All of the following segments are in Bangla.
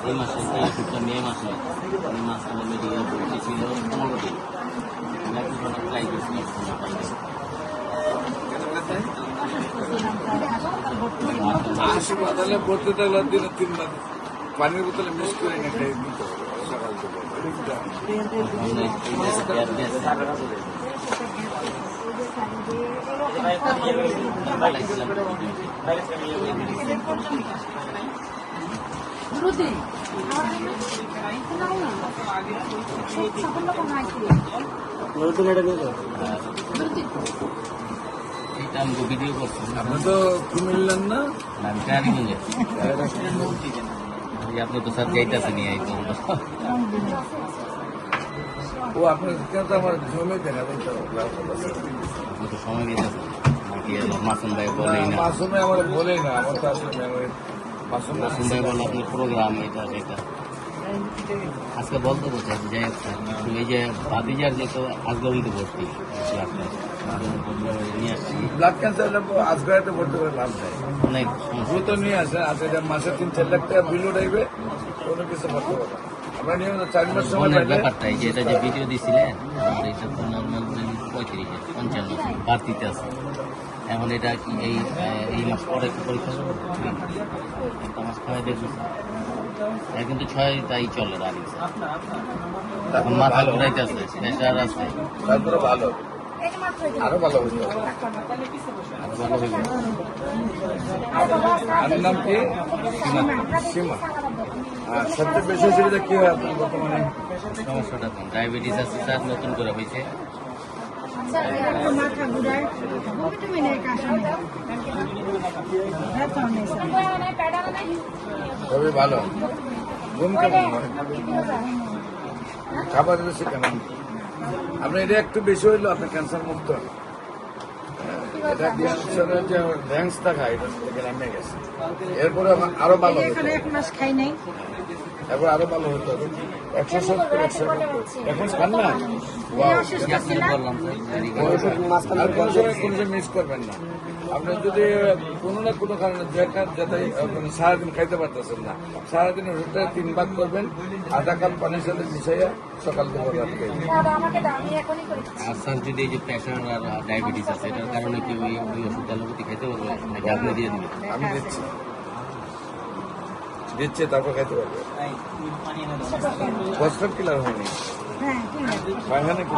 এই মাসে এই ওষুধটা মে মাসে এই মাঝখানে মেডিকেল ভর্তি ছিল 15 দিন। আমি এখন ট্রাই করছি হাসপাতালে ভর্তি থাকলে দিনে 3 বার পানির বোতলে মিক্স করে না খাই দিতে হবে সকাল এইটা আমাকে ভিডিও করছি। আপনি তো কুমিল্লার না? আমি কারিগঞ্জে। আপনি তো স্যার যাইতেছেন এই তো ও আপনার কেন আমার জমে দেন আপনি তো সময় দিতেছেন নাকি মাসুম ভাই বলেই না। মাসুমে আমার বলেই না, আমার তো আসলে মেমোরি মাসুম ভাই বললো আপনার প্রোগ্রাম এটা সেটা আজকে বলতে বলছে যাই হোক স্যার এই যে ভাতিজার যে তো আজগবিতে ভর্তি নিয়ে আসছি ব্লাড ক্যান্সার আজগাড়িতে ভর্তি করে লাভ নেই, অনেক দ্রুত নিয়ে আসে আজকে মাসে 3-4 লাখ টাকা বিল উঠাইবে, কোনো কিছু করতে পারবে না। আমরা নিয়মিত 4 মাস সময় অনেক পাইলে ব্যাপারটা এই যে এটা যে ভিডিও দিছিলেন আমার এটা তো নর্মাল 35-55 বাড়তিতে আছে। এখন এটা কি এই মাস পরে পরীক্ষা করবো একটা মাস খাওয়াই দেখবো এটা কিন্তু 6 তাই চলে রানি এখন মাথা ঘুরাইতে আছে প্রেশার আছে তারপরে ভালো আরো ভালো হইতে হবে। আর ভালো হইবে আর নাম কি? সীমা। আর সবচেয়ে বেশি অসুবিধা কি হয় আপনার বর্তমানে? সমস্যাটা কোন ডায়াবেটিস আছে স্যার নতুন করে হয়েছে মাথা ঘুরায় তুমি নেই কাশা খুবই ভালো। ঘুম কেমন হয়? খাবার দিচ্ছে কেমন? আপনার এটা একটু বেশি হইলো আপনি ক্যান্সার মুক্ত। এটা ক্যান্সারের যে র্যাঙ্কসটা খায় এটা থেকে নেমে গেছে, এরপরে আরো ভালো হতো, এখানে 1 মাস খাই নাই। এরপর আরো ভালো হতো। 170 এখন খান না? বললাম স্যার আর কোনো সময় মিস করবেন না। আপনি যদি কোনো না কোনো কারণে যাতে সারাদিন খাইতে পারতেছেন না, সারাদিন ওষুধটা 3 ভাগ করবেন, আধা কাপ পানির সাথে মিশাইয়া সকাল থেকে রাত খাইবেন। আর স্যার যদি এই যে প্রেশার আর ডায়াবেটিস আছে এটার কারণে কি ওই ওষুধ অ্যালোপ্যাথি খেতে পারবে নাকি আপনি দিয়ে দিবেন? আমি দিচ্ছি তারপর খাইতে পারবে। প্রস্তাব কিলার হয়নি হ্যাঁ পায়খানা কি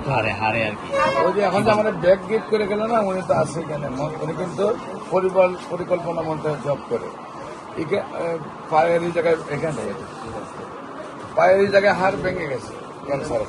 হারে হারে আর কি ওই যে এখন যে আমাদের ব্যাগ গিফট করে গেল না, উনি তো আছে এখানে, উনি কিন্তু পরিকল্পনা মন্ত্রে জব করে পায়ের এই জায়গায়, এখানে পায়ের এই জায়গায় হাড় ভেঙে গেছে ক্যান্সার।